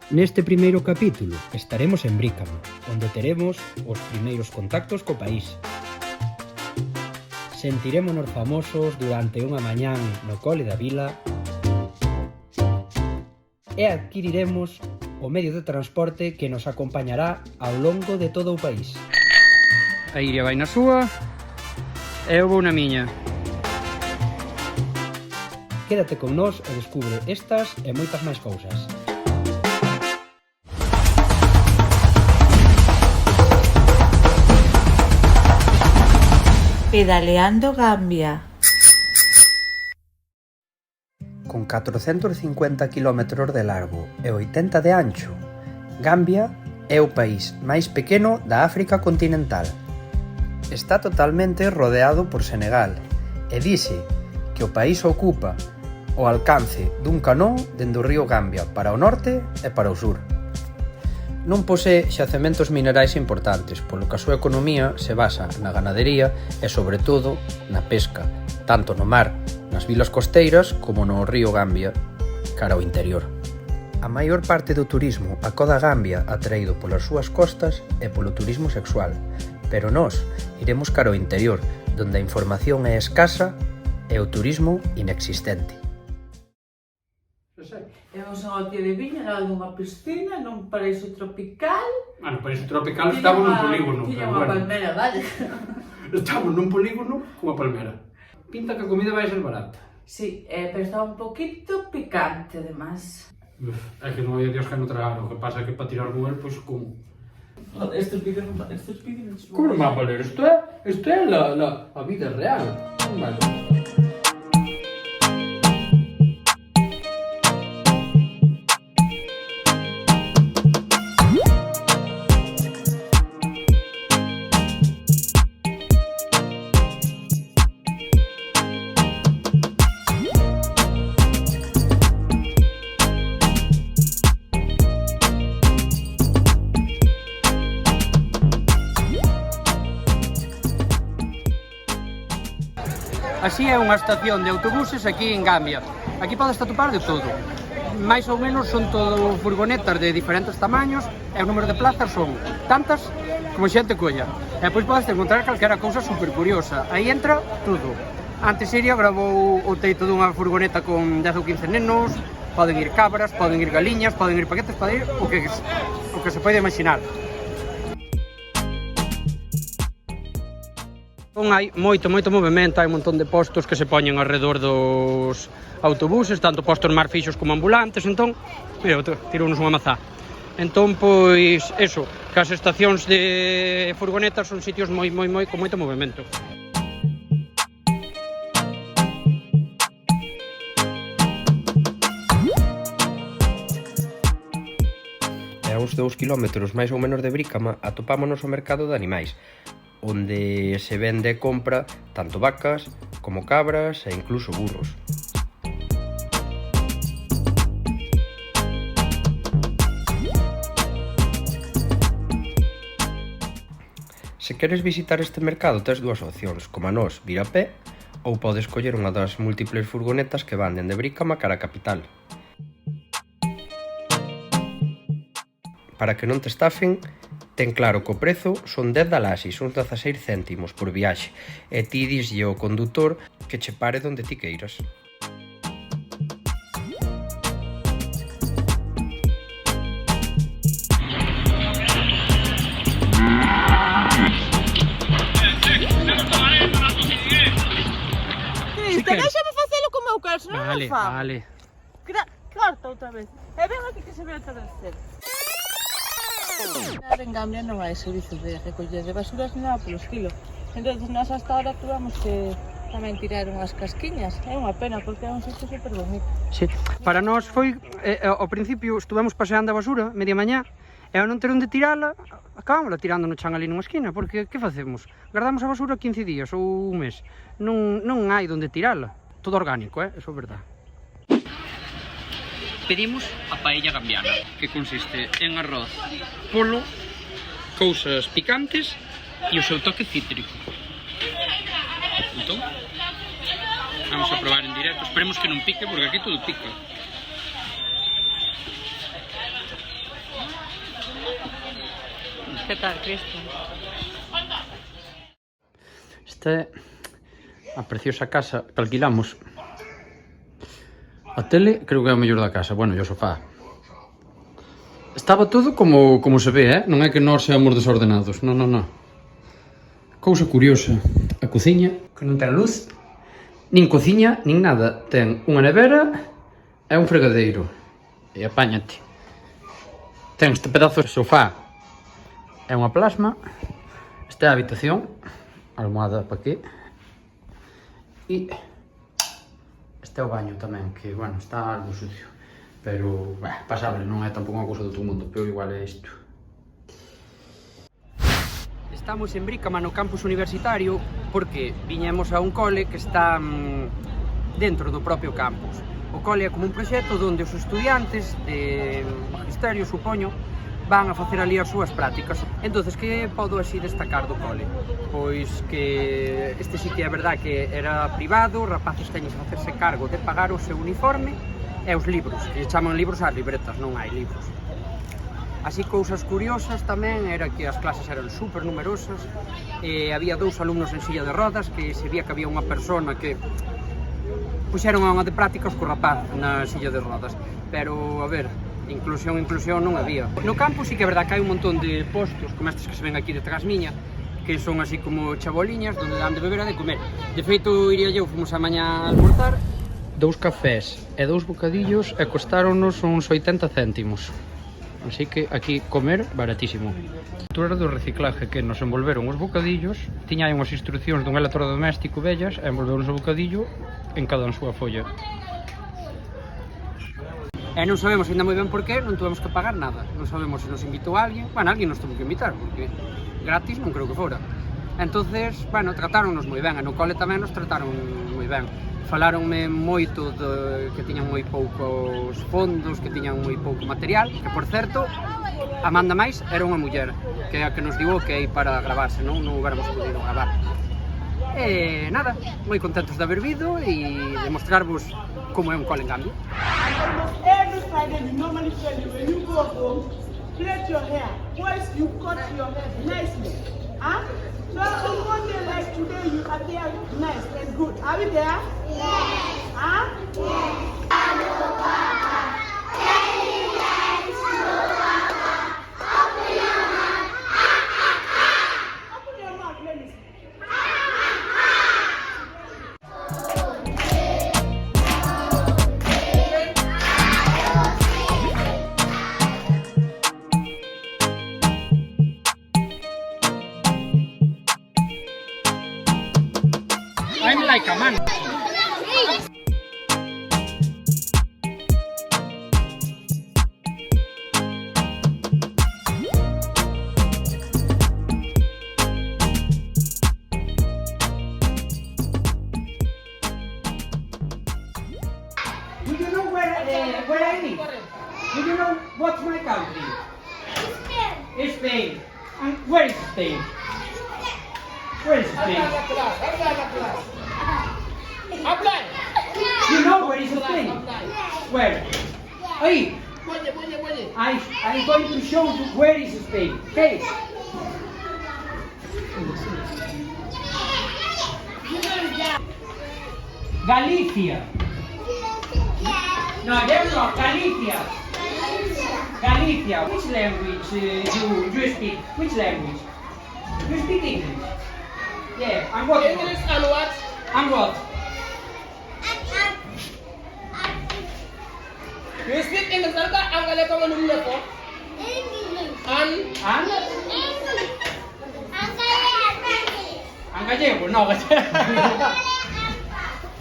Neste primeiro capítulo estaremos en Brícamo, onde teremos os primeiros contactos co país. Sentirémonos famosos durante unha mañán no cole da vila e adquiriremos o medio de transporte que nos acompañará ao longo de todo o país. A Iria vai na súa e eu vou na miña. Quédate con nós e descubre estas e moitas máis cousas. Pedaleando Gambia. Con 450 km de largo e 80 de ancho, Gambia é o país máis pequeno da África continental. Está totalmente rodeado por Senegal e dice que o país ocupa o alcance dun canón dende o río Gambia para o norte e para o sur. Non posee xacementos minerais importantes, polo que a súa economía se basa na ganadería e, sobre todo, na pesca, tanto no mar, nas vilas costeiras, como no río Gambia, cara ao interior. A maior parte do turismo acoda a Gambia atraído polas súas costas e polo turismo sexual, pero nós iremos cara ao interior, donde a información é escasa e o turismo inexistente. Eu son aquí de Viña, ao lado dunha piscina, nun paraíso tropical. Bueno, paraíso tropical estamos nun polígono. Tiña unha palmera, vale? Estamos nun polígono cunha palmera. Pinta que a comida vai ser barata. Sí, pero está un poquito picante, además. É que non hai Dios que non tragar, o que pasa é que para tirar Google, pois como? Estes vídeos non van. Como non va a valer? Isto é a vida real. Non vai. Así é unha estación de autobuses aquí en Gambia. Aquí podes atopar de todo. Mais ou menos son todo furgonetas de diferentes tamaños e o número de plazas son tantas como xente colla. E depois podes encontrar calquera cousa super curiosa. Aí entra todo. Antes Iria grabou o teito dunha furgoneta con 10 ou 15 nenos, poden ir cabras, poden ir galiñas, poden ir paquetes, poden ir o que se pode imaginar. Hai moito movimento, hai un montón de postos que se poñen alrededor dos autobuses, tanto postos máis fixos como ambulantes, entón, mira, tirounos unha mazá. Entón, pois, eso, que as estacións de furgonetas son sitios con moito movimento. E a uns 2 kilómetros máis ou menos de Brícama atopámonos o mercado de animais, onde se vende e compra tanto vacas como cabras e incluso burros. Se queres visitar este mercado tes dúas opcións, como a nós, vir a pé, ou podes coller unha das múltiples furgonetas que van dende Brícama cara a capital. Para que non te estafen, ten claro que o prezo son 10 dalaxis, uns 16 céntimos por viaxe, e ti dislle ao condutor que che pare donde ti queiras. Cristo, déxame facelo como eu quero, senón non fago. Vale. Corta outra vez. E ven aquí que se ve o atardecer. En Gambia non hai servicios de recoller de basuras ni nada polo estilo. Entón, nós hasta ahora tuvamos que tamén tirar unhas casquiñas. É unha pena, porque é un sitio super bonito. Sí. Para nós foi, ao principio estuvemos paseando a basura media mañá, e ao non ter onde tirala, acabámosla tirando no chan ali nunha esquina, porque que facemos? Guardamos a basura 15 días ou un mes. Non hai onde tirala. Todo orgánico, eso é verdade. Pedimos a paella gambiana, que consiste en arroz, polo, cousas picantes e o seu toque cítrico. Entón, vamos a probar en directo. Esperemos que non pique, porque aquí todo pica. Que tal, Cristo? Esta é a preciosa casa que alquilamos. A tele creo que é o mellor da casa, bueno, e o sofá. Estaba todo como se ve, non é que nós seamos desordenados, non. Cousa curiosa, a cociña, que non ten luz, nin cociña, nin nada. Ten unha nevera e un fregadeiro. E apáñate. Ten este pedazo de sofá, é unha plasma. Esta é a habitación, a almohada para aquí. E este é o baño tamén, que, bueno, está algo sucio. Pero, pasable, non é tampouco unha cousa do outro mundo, pero igual é isto. Estamos en Brícama, no campus universitario, porque viñemos a un cole que está dentro do propio campus. O cole é como un proxecto onde os estudiantes de magisterio, supoño, van a facer ali as súas prácticas. Entonces, que podo así destacar do cole? Pois que este sí que é verdad que era privado, os rapaces teñen que facerse cargo de pagar o seu uniforme e os libros, que chaman libros ás libretas, non hai libros. Así, cousas curiosas tamén era que as clases eran super numerosas, e había 2 alumnos en silla de rodas, que se vía que había unha persona que puxeron a unha de prácticas co rapaz na silla de rodas, pero, a ver, inclusión non había. No campus sí que é verdad que hai un montón de postos, como estes que se ven aquí detrás miña, que son así como chaboliñas, donde dan de beber e de comer. De feito, iría eu, fomos a mañá a almorzar, 2 cafés e 2 bocadillos e costaronos uns 80 céntimos. Así que aquí comer baratísimo. A cultura do reciclaje, que nos envolveron os bocadillos, tiña aí unhas instruccións dun electrodoméstico vellas e envolveron o bocadillo en cada súa folla. E non sabemos ainda moi ben por qué, non tuvemos que pagar nada. Non sabemos se nos invitou alguén. Bueno, alguén nos tuvo que invitar, porque gratis non creo que fora. Entonces, bueno, tratáronnos moi ben, e no cole tamén nos trataron moi ben. Falaronme moito de que tiñan moi poucos fondos, que tiñan moi pouco material, que, por certo, a manda máis era unha muller, que é a que nos digo que hai para gravarse, non hubiéramos podido gravar. E nada, moi contentos de haber vido e de mostrarvos como é un cole en Gambia. Every Friday we normally tell you when you go home, plait your hair. Once you cut your hair nicely. Huh? So on Monday like today you appear nice and good. Are we there? Yes. Huh? Yes. I'm like a man. Do you know where I live? Do you know what's my country? Spain. Spain. And where is Spain? Where is Spain? You know where is Spain? Where? Hey! I'm going to show you where is Spain. Okay? Galicia. No, there's not. Galicia. Galicia. Which language you speak? Which language? You speak English? Yeah. And what? English and what? And what? You speak English and English como no mundo. And And gallego? No,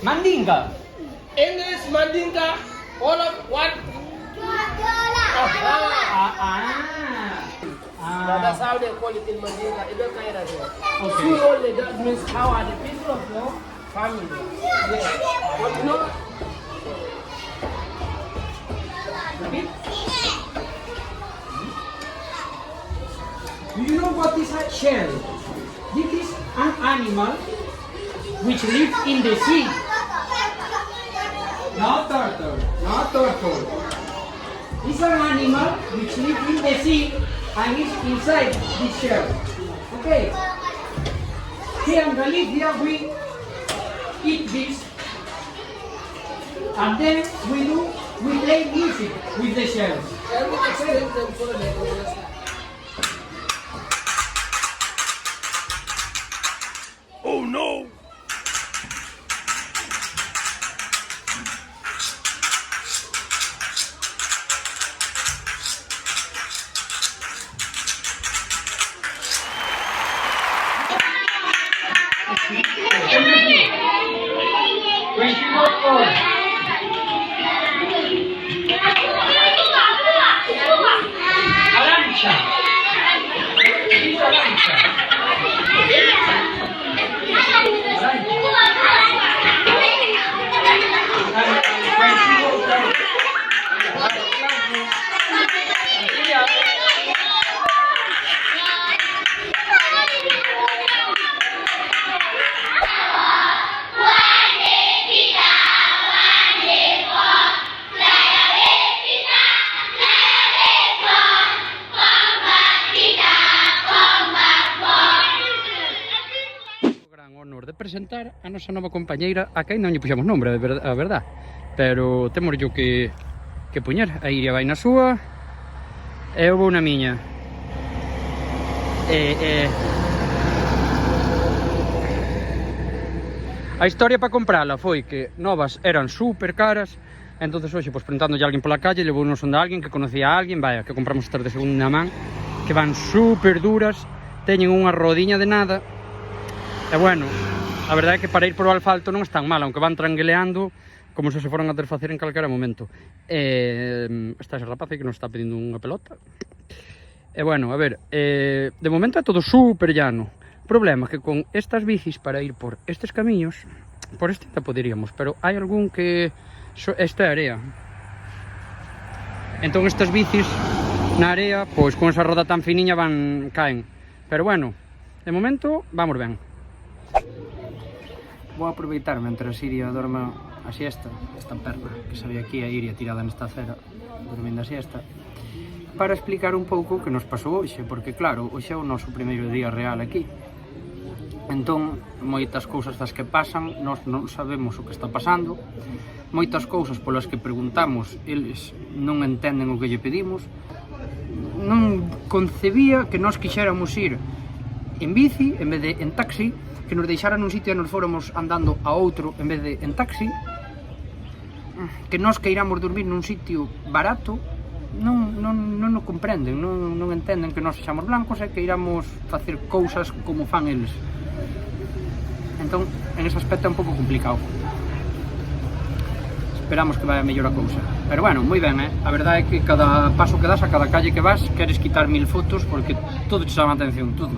Mandinga. English, Mandinka, all of what? That's how they call it in Mandinka. Okay. Only that means how are the people of your family? Yes. But you know, Repeat. Do you know what is a shell? This is an animal which lives in the sea. Not turtle, not turtle. It's an animal which lives in the sea and it's inside this shell. Okay? Here in Galicia we eat this, and then we play music with the shells. Oh no! De presentar a nosa nova compañeira, a que non lle puxamos nombre, a verdad, pero temos yo que puñer. A Iria vai na súa e eu vou na miña. A historia para comprala foi que novas eran super caras, entonces hoxe, pois, preguntándolle a alguén pola calle, levounos onde alguén que conocía a alguén, vaya, que compramos estas de segunda man, que van super duras, teñen unha rodiña de nada. E bueno, a verdade é que para ir por o asfalto non están mal, aunque van trangueleando como se foran a desfacer en calquera momento. Está ese rapaz aí que nos está pedindo unha pelota. E bueno, a ver, de momento é todo super llano. O problema é que con estas bicis para ir por estes camiños, por este ainda poderíamos, pero hai algún que esta é area. Entón estas bicis na area, pois con esa roda tan finiña caen. Pero bueno, de momento vamos ben. Vou aproveitar mentras Iria dorme a siesta, esta perna que sabía aquí a Iria tirada nesta acera, dormindo a siesta, para explicar un pouco o que nos pasou hoxe, porque claro, hoxe é o noso primeiro día real aquí. Entón, moitas cousas das que pasan, nós non sabemos o que está pasando, moitas cousas polas que preguntamos, eles non entenden o que lle pedimos, non concebía que nós quixéramos ir en bici en vez de en taxi, que nos deixaran nun sitio e nos fóramos andando a outro en vez de en taxi, que nós queiramos dormir nun sitio barato, non o comprenden, non entenden que nós sexamos blancos e que iramos facer cousas como fan eles. Entón, en ese aspecto é un pouco complicado. Esperamos que vaya mellor a cousa. Pero bueno, moi ben, A verdade é que cada paso que das, a cada calle que vas, queres quitar 1000 fotos porque todo te chama a atención, todo.